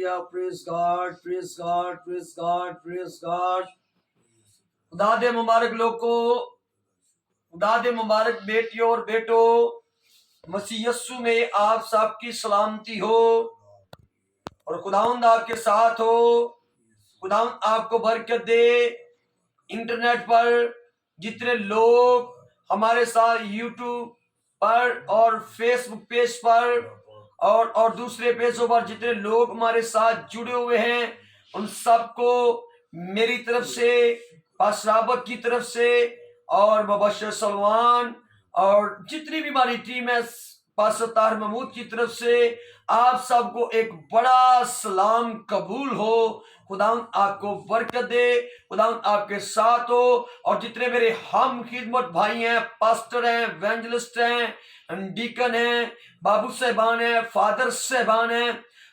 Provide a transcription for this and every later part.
Hallelujah. Praise God. Praise God. Praise God. Praise God. خدا دے مبارک لوگوں، خدا دے مبارک بیٹیوں اور بیٹوں، مسیح یسوع میں آپ سب کی سلامتی ہو اور خداوند آپ کے ساتھ ہو۔ خداوند آپ کو برکت دے۔ انٹرنیٹ پر جتنے لوگ ہمارے ساتھ یوٹیوب پر اور فیس بک پیج پر اور دوسرے پیجوں پر جتنے لوگ ہمارے ساتھ جڑے ہوئے ہیں، ان سب کو میری طرف سے، پاسٹر عابد کی طرف سے اور مبشر سلمان اور جتنی بھی ہماری ٹیم ہے پاسٹر طاہر محمود کی طرف سے آپ سب کو ایک بڑا سلام قبول ہو۔ خداوند آپ کو برکت دے، خداوند آپ کے ساتھ ہو۔ اور جتنے میرے ہم خدمت بھائی ہیں، پاسٹر ہیں، ایونجلسٹ ہیں، ڈیکن ہیں، بابو صاحبان ہیں، فادر صاحبان ہیں،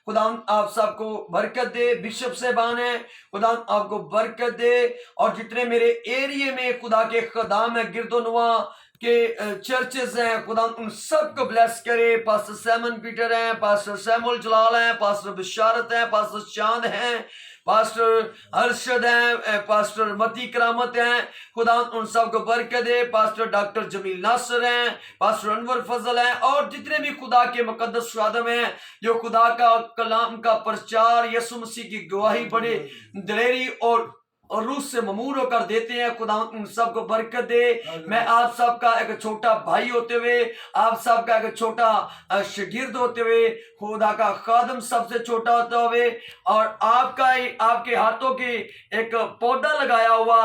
خداوند آپ سب کو برکت دے۔ بشپ صاحبان ہیں، خداوند آپ کو برکت دے۔ اور جتنے میرے ایریے میں خدا کے خدام ہیں، گرد و نواح کے چرچز ہیں، خدا ان سب کو بلیس کرے۔ پاسٹر سیمن پیٹر ہیں، پاسٹر سیمول جلال ہیں، پاسٹر بشارت ہیں، پاسٹر چاند ہیں، پاسٹر ارشد ہیں، پاسٹر متی کرامت ہیں، خدا ان سب کو برکت دے۔ پاسٹر ڈاکٹر جمیل ناصر ہیں، پاسٹر انور فضل ہیں، اور جتنے بھی خدا کے مقدس خادم ہیں جو خدا کا کلام کا پرچار، یسوع مسیح کی گواہی بڑے دلیری اور روح سے ممور ہو کر دیتے ہیں، خدا ان سب کو برکت دے۔ میں آپ سب کا ایک چھوٹا بھائی ہوتے ہوئے، آپ سب کا ایک چھوٹا شاگرد ہوتے ہوئے، خدا کا خادم سب سے چھوٹا ہوتا ہوئے، اور آپ کے ہاتھوں کے ایک پودا لگایا ہوا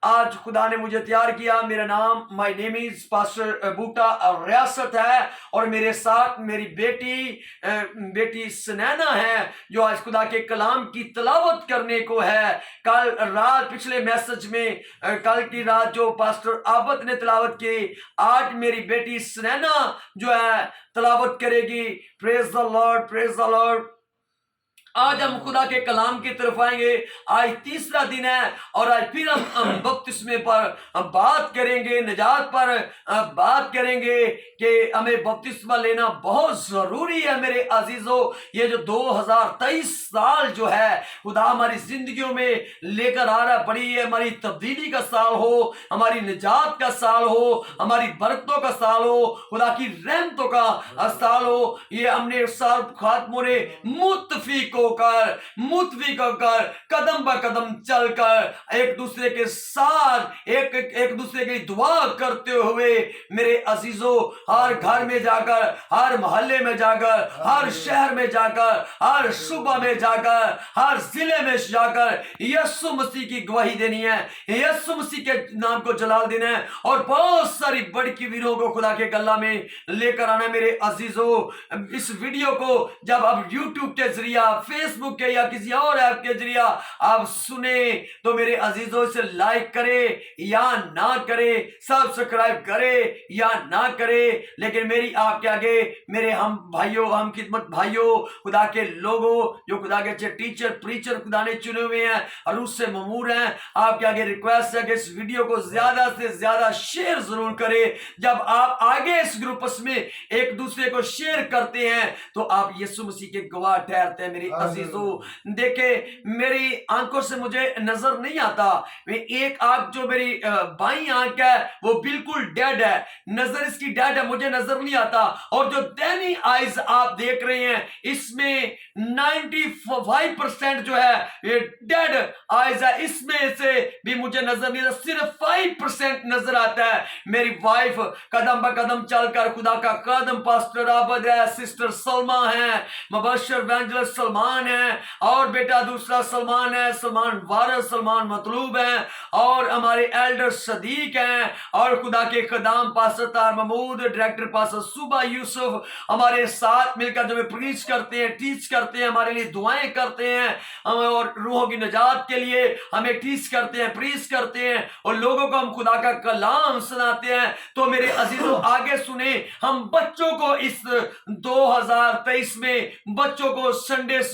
آج خدا نے مجھے تیار کیا۔ میرا نام مائی نیم از پاسٹر بوٹا ریاست ہے، اور میرے ساتھ میری بیٹی سنینا ہے جو آج خدا کے کلام کی تلاوت کرنے کو ہے۔ کل رات پچھلے میسج میں کل کی رات جو پاسٹر عابد نے تلاوت کی، آج میری بیٹی سنینا جو ہے تلاوت کرے گی۔ پریز دا لارڈ، پریز دا لارڈ۔ آج ہم خدا کے کلام کی طرف آئیں گے۔ آج تیسرا دن ہے، اور آج پھر ہم بپتسمے پر بات کریں گے، نجات پر بات کریں گے کہ ہمیں بپتسمہ لینا بہت ضروری ہے۔ میرے عزیزو، یہ جو 2023 سال جو ہے خدا ہماری زندگیوں میں لے کر آ رہا ہے، بڑی ہماری تبدیلی کا سال ہو، ہماری نجات کا سال ہو، ہماری برکتوں کا سال ہو، خدا کی رحمتوں کا سال ہو۔ یہ ہم نے سال خاتموں نے متفق ہو کر قدم با قدم چل کر ایک دوسرے کے ساتھ ایک دوسرے کی دعا کرتے ہوئے، میرے عزیزو، ہر گھر میں جا کر، ہر محلے میں جا کر، ہر شہر میں جا کر، ہر صوبہ میں جا کر، ہر ضلع میں جا کر یسوع مسیح کی گواہی دینی ہے، یسوع مسیح کے نام کو جلال دینا ہے، اور بہت ساری بڑی کی ویروں کو خدا کے گلہ میں لے کر آنا۔ میرے عزیزو، اس ویڈیو کو جب آپ یوٹیوب کے ذریعہ، فیس بک کے یا کسی اور ایپ کے ذریعہ آپ سنیں تو میرے عزیزوں اسے لائک کرے یا نہ کرے، سبسکرائب کرے یا نہ کرے، لیکن میری آپ کے آگے میرے ہم بھائیوں، ہم خدمت بھائیوں، خدا کے لوگوں جو خدا کے ٹیچر پریچر خدا نے چنے ہوئے ہیں اور اس سے ممور ہیں، آپ کے آگے ریکویسٹ ہے کہ اس ویڈیو کو زیادہ سے زیادہ شیئر ضرور کرے۔ جب آپ آگے اس گروپس میں ایک دوسرے کو شیئر کرتے ہیں تو آپ یسوع مسیح کے گواہ ٹھہرتے ہیں۔ میری عزیزو، دیکھیں میری آنکھوں سے مجھے نظر نہیں آتا، ایک آنکھ جو میری بائیں آنکھ ہے وہ بالکل ڈیڈ ہے، نظر اس کی ڈیڈ ہے، مجھے نظر نہیں آتا، اور جو دہنی آئیز آپ دیکھ رہے ہیں اس میں 95% جو ہے یہ ڈیڈ آئیز ہے، اس میں سے بھی مجھے نظر نہیں آتا، صرف 5% نظر آتا ہے۔ میری وائف قدم با قدم چل کر خدا کا خادم پاسٹر عابد ہے، سسٹر سلمہ ہے، مبشر ایونجلسٹ سلمان ہے، اور بیٹا دوسرا سلمان ہے، سلمان وارث، سلمان مطلوب ہے، اور ہمارے ایلڈر صدیق ہیں، اور خدا کے خدام pastor Tahir Mahmood, director pastor Suba Yousaf ہمارے ساتھ مل کر جو پریچ کرتے ہیں، ٹیچ کرتے ہیں، ہمارے لیے دعائیں کرتے ہیں، اور روحوں کی نجات کے لیے ہمیں ٹیچ کرتے ہیں، پریچ کرتے ہیں، اور لوگوں کو ہم خدا کا کلام سناتے ہیں۔ تو میرے عزیزوں آگے سنیں، ہم بچوں کو اس 2023 میں بچوں کو سنڈے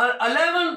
11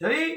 3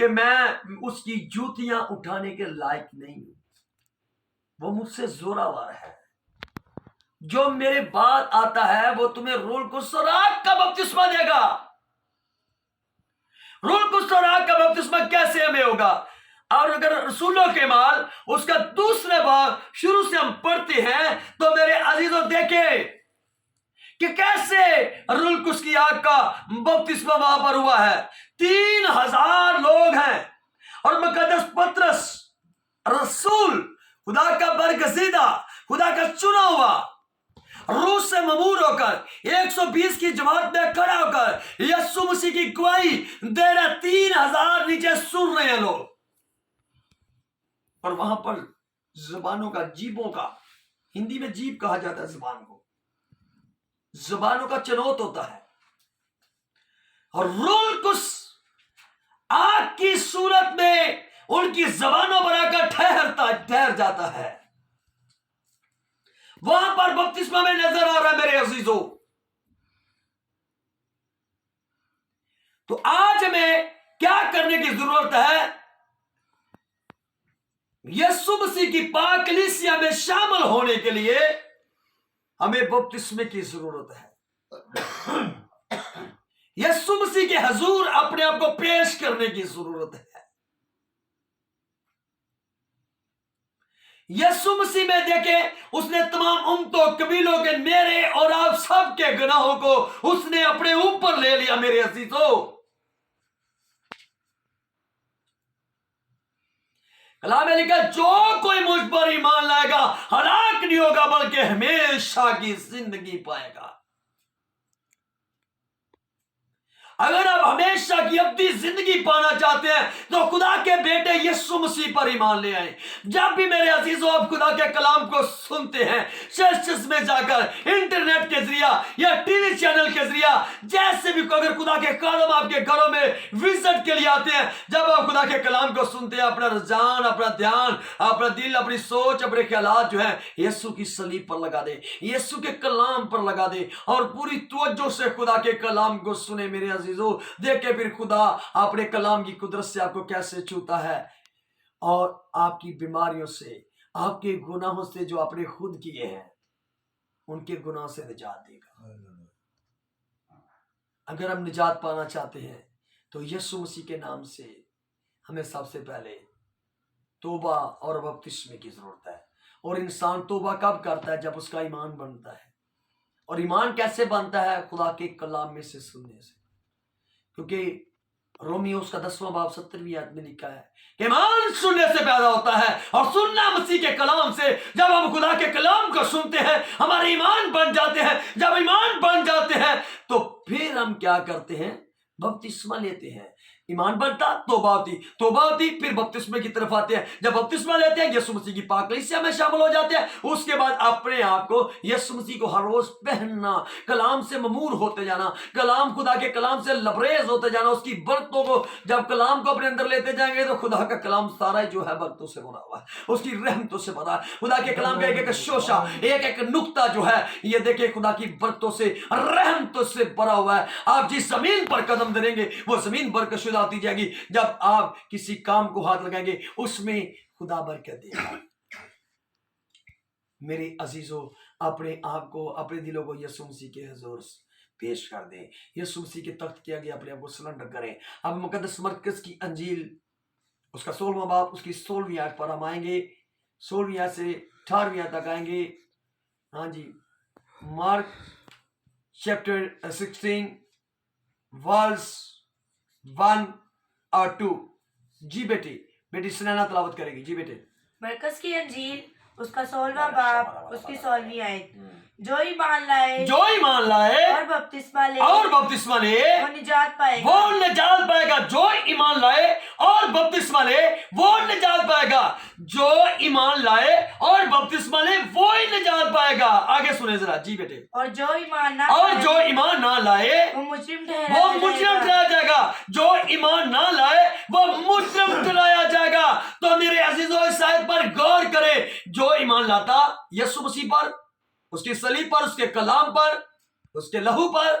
کہ میں اس کی جوتیاں اٹھانے کے لائق نہیں ہوں، وہ مجھ سے زوراور ہے، جو میرے بعد آتا ہے وہ تمہیں روح القدس اور آگ کا بپتسمہ دے گا۔ روح القدس اور آگ کا بپتسمہ کیسے ہمیں ہوگا؟ اور اگر رسولوں کے اعمال اس کا دوسرے باب شروع سے ہم پڑھتے ہیں تو میرے عزیزوں دیکھیں کہ کیسے روح القدس کی آگ کا بپتسمہ وہاں پر ہوا ہے۔ 3000 لوگ ہیں اور مقدس پطرس رسول، خدا کا برگزیدہ، خدا کا چنا ہوا، روح سے ممور ہو کر 120 کی جماعت میں کھڑا ہو کر یسوع مسیح کی گواہی دے رہا۔ 3000 نیچے سن رہے ہیں لوگ، اور وہاں پر زبانوں کا، جیبوں کا، ہندی میں جیب کہا جاتا ہے زبان کو، زبانوں کا چنوت ہوتا ہے، اور روح القدس آگ کی صورت میں ان کی زبانوں پر آ کر ٹھہر جاتا ہے۔ وہاں پر بپتسمہ میں نظر آ رہا ہے میرے عزیزوں۔ تو آج ہمیں کیا کرنے کی ضرورت ہے؟ یسوع مسیح کی پاک کلیسیا میں شامل ہونے کے لیے ہمیں بپتسمے کی ضرورت ہے، یسوع مسیح کے حضور اپنے آپ کو پیش کرنے کی ضرورت ہے۔ یسوع مسیح میں دیکھیں، اس نے تمام امتوں قبیلوں کے، میرے اور آپ سب کے گناہوں کو اس نے اپنے اوپر لے لیا میرے عزیزوں۔ کلام میں لکھا جو کوئی مجھ پر ایمان لائے گا ہلاک نہیں ہوگا بلکہ ہمیشہ کی زندگی پائے گا۔ اگر آپ ہمیشہ کی ابدی زندگی پانا چاہتے ہیں تو خدا کے بیٹے یسوع مسیح پر ایمان لے آئیں۔ جب بھی میرے عزیزوں آپ خدا کے کلام کو سنتے ہیں، چرچز میں جا کر، انٹرنیٹ کے ذریعہ یا ٹی وی چینل کے ذریعہ، جیسے بھی اگر خدا کے کلام آپ کے گھروں میں وزٹ کے لیے آتے ہیں، جب آپ خدا کے کلام کو سنتے ہیں، اپنا رجحان، اپنا دھیان، اپنا دل، اپنی سوچ، اپنے خیالات جو ہے یسوع کی صلیب پر لگا دیں، یسوع کے کلام پر لگا دیں، اور پوری توجہ سے خدا کے کلام کو سنیں میرے عزیزوں۔ دیکھیں پھر خدا اپنے کلام کی قدرت سے آپ کو کیسے چھوتا ہے، اور آپ کی بیماریوں سے، آپ کے گناہوں سے جو آپ نے خود کیے ہیں، ان کے گناہ سے نجات دے گا۔ اگر ہم نجات پانا چاہتے ہیں تو یسوع مسیح کے نام سے ہمیں سب سے پہلے توبہ اور بپتسمے کی ضرورت ہے۔ اور انسان توبہ کب کرتا ہے؟ جب اس کا ایمان بنتا ہے۔ اور ایمان کیسے بنتا ہے؟ خدا کے کلام میں سے سننے سے، کیونکہ رومیو اس کا 10واں باب 70ویں آیت میں لکھا ہے کہ ایمان سننے سے پیدا ہوتا ہے، اور سننا مسیح کے کلام سے۔ جب ہم خدا کے کلام کو سنتے ہیں ہمارے ایمان بن جاتے ہیں۔ جب ایمان بن جاتے ہیں تو پھر ہم کیا کرتے ہیں؟ بپتسمہ لیتے ہیں۔ ایمان بنتا، توبہ ہوتی، توبہ ہوتی، پھر بپتسمے کی طرف آتے ہیں۔ جب بپتسمہ لیتے ہیں یسوع مسیح کی پاک کلیسیا میں شامل ہو جاتے ہیں، اس کے بعد اپنے آپ کو یسوع مسیح کو ہر روز پہننا، کلام سے ممور ہوتے جانا، کلام، خدا کے کلام سے لبریز ہوتے جانا، اس کی برکتوں کو، جب کلام کو اپنے اندر لیتے جائیں گے تو خدا کا کلام سارا جو ہے برکتوں سے بنا ہوا ہے، اس کی رحمتوں سے بنا ہے۔ خدا کے کلام کا ایک ایک شوشہ، ایک ایک نقطہ جو ہے یہ دیکھیں خدا کی برکتوں سے، رحمتوں سے بھرا ہوا ہے۔ آپ جس زمین پر قدم دھریں گے وہ زمین برکت شدہ ہوتی جائے گی۔ جب آپ کسی کام کو ہاتھ لگائیں گے اس میں خدا برکت دے گا۔ میرے عزیزوں، اپنے آپ کو، اپنے دلوں کو یسوع مسیح کے حضور پیش کر دیں، یسوع مسیح کے تخت کے آگے اپنے آپ کو سرنڈر کریں۔ اب مقدس مرکز کی انجیل اس کا 16واں باب، اس کی 16ویں آیت پر ہم آئیں گے، 16ویں آیت سے 18ویں آیت تک آئیں گے۔ ہاں جی، مارک چیپٹر 16 ورس 1 اور 2۔ جی بیٹی سنینا تلاوت کرے گی۔ جی بیٹے۔ مرکز کی انجیل اس کا 16واں باب، اس کی 16ویں آیت۔ جو ایمان لائے اور بپتسمہ لے وہ نجات پائے گا۔ وہ نجات پائے گا۔ جو ایمان لائے اور بپتسمہ لے وہ نجات پائے گا۔ جو ایمان لائے اور بپتسمہ لے وہی نجات پائے گا۔ آگے سنیں ذرا۔ جی بیٹے۔ اور جو ایمان نہ لائے وہ مجرم ٹھہرایا جائے گا۔ جو ایمان نہ لائے وہ مجرم ٹھہرایا جائے گا۔ تو میرے عزیزوں اس آیت پر غور کریں۔ جو ایمان لاتا یسوع مسیح پر، اس کی صلیب پر، اس کے کلام پر، اس کے لہو پر،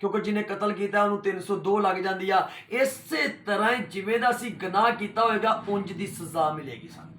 ਕਿਉਂਕਿ ਜਿਹਨੇ ਕਤਲ ਕੀਤਾ ਉਹਨੂੰ 302 ਲੱਗ ਜਾਂਦੀ ਆ। ਇਸੇ ਤਰ੍ਹਾਂ ਜਿਵੇਂ ਦਾ ਅਸੀਂ ਗੁਨਾਹ ਕੀਤਾ ਹੋਏਗਾ ਉਂਝ ਦੀ ਸਜ਼ਾ ਮਿਲੇਗੀ ਸਾਨੂੰ।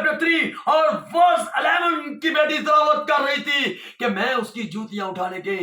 chapter 3 اور verse 11 کی بیٹی تلاوت کر رہی تھی کہ میں اس کی جوتیاں اٹھانے کے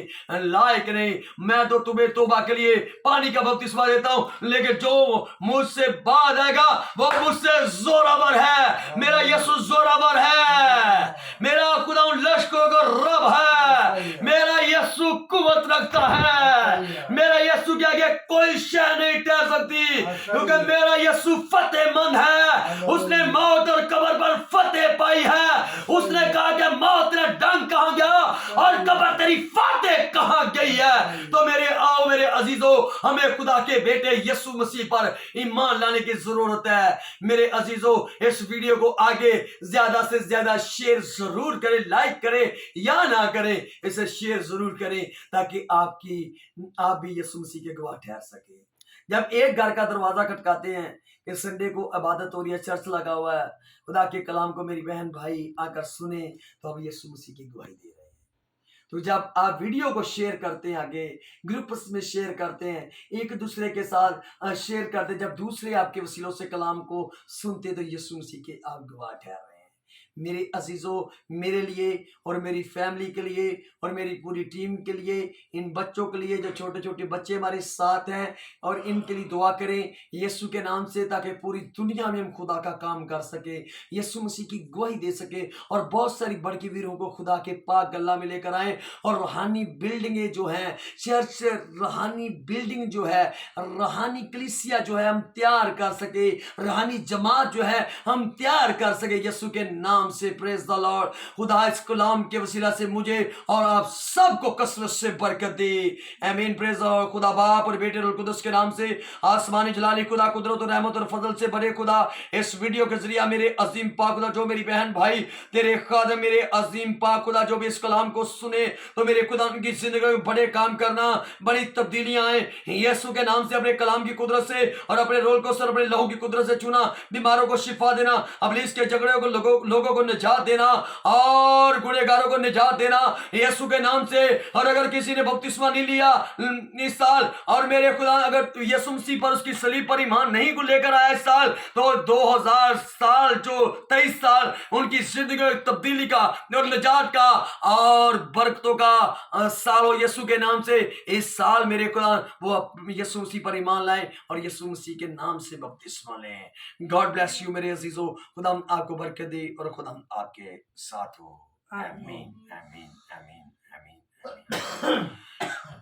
لائق نہیں، میں تو تمہیں توبہ کے لیے پانی کا بپتسمہ دیتا ہوں، لیکن جو مجھ سے بعد آئے گا وہ مجھ سے زورآور ہے، میرا یسوع زورآور ہے، میرا خدا لشکروں کا رب ہے، میرا یسوع قوت رکھتا ہے، میرا یسوع کے آگے کوئی شے نہیں ٹھہر سکتی، کیونکہ میرا یسوع فتح مند ہے، اس نے موت اور قبر پر فتح پائی ہے، اس نے کہا کہ موت نے ڈنگ کہاں گیا اور قبر تیری فتح کہاں گئی ہے۔ تو میرے عزیزوں، ہمیں خدا کے بیٹے یسوع مسیح پر ایمان لانے کی ضرورت ہے۔ میرے عزیزوں، اس ویڈیو کو آگے زیادہ سے زیادہ شیئر ضرور کریں، لائک کریں یا نہ کریں، اسے شیئر ضرور کریں تاکہ آپ بھی یسوع مسیح کے گواہ ٹھہر سکیں۔ جب ایک گھر کا دروازہ کھٹکاتے ہیں کہ سنڈے کو عبادت ہو رہی ہے، چرچ لگا ہوا ہے، خدا کے کلام کو میری بہن بھائی آ کر سنیں، تو اب یسوع مسیح کی گواہی دے رہے ہیں۔ تو جب آپ ویڈیو کو شیئر کرتے ہیں، آگے گروپس میں شیئر کرتے ہیں، ایک دوسرے کے ساتھ شیئر کرتے ہیں، جب دوسرے آپ کے وسیلوں سے کلام کو سنتے تو یسوع مسیح کے آپ گواہ ٹھہر رہے ہیں۔ میرے عزیزوں، میرے لیے اور میری فیملی کے لیے اور میری پوری ٹیم کے لیے، ان بچوں کے لیے جو چھوٹے چھوٹے بچے ہمارے ساتھ ہیں، اور ان کے لیے دعا کریں یسوع کے نام سے، تاکہ پوری دنیا میں ہم خدا کا کام کر سکیں، یسوع مسیح کی گواہی دے سکیں، اور بہت ساری بڑکی ویروں کو خدا کے پاک گلہ میں لے کر آئیں، اور روحانی بلڈنگیں جو ہیں، چرچ روحانی بلڈنگ جو ہے، روحانی کلیسیا جو ہے، ہم تیار کر سکیں، روحانی جماعت جو ہے ہم تیار کر سکیں یسوع کے نام سے۔ پریز دا لارڈ۔ خدا اس کلام کے وسیلہ سے مجھے اور آپ سب کو کثرت سے برکت دے، آمین۔ پریز دا لارڈ۔ خدا باپ اور بیٹے اور القدس کے نام سے، آسمانی جلالی خدا، قدرت اور رحمت اور فضل سے بڑے خدا، اس ویڈیو کے ذریعہ میرے عظیم پاک خدا، جو میری بہن بھائی تیرے خادم میرے عظیم پاک خدا جو بھی اس کلام کو سنے، تو میرے خدا ان کی زندگی میں بڑے کام کرنا، بڑی تبدیلیاں آئیں یسوع کے نام سے، اپنے کلام کی قدرت سے اور اپنے رول کو سر اپنے لہو کی قدرت سے چنا، بیماروں کو شفا دینا، ابلیس کے جھگڑے کو لوگوں کو نجات دینا، اور گنہگاروں کو نجات دینا یسوع کے نام سے۔ اور اگر کسی نے بپتسمہ نہیں لیا اس سال، اور میرے خدا اگر یسوع مسیح پر اس کی صلیب پر ایمان نہیں کو لے کر آیا اس سال، تو 2000 سال جو 23 سال ان کی زندگی میں تبدیلی کا اور نجات کا اور برکتوں کا سال ہو یسوع کے نام سے۔ اس سال میرے خدا وہ یسوع مسیح پر ایمان لائیں اور یسوع مسیح کے نام سے بپتسمہ لیں۔ گاڈ بلیس یو میرے عزیزو، خدا آپ کو برکت دے اور خدا آپ کے ساتھ ہو۔ آمین آمین آمین آمین آمین۔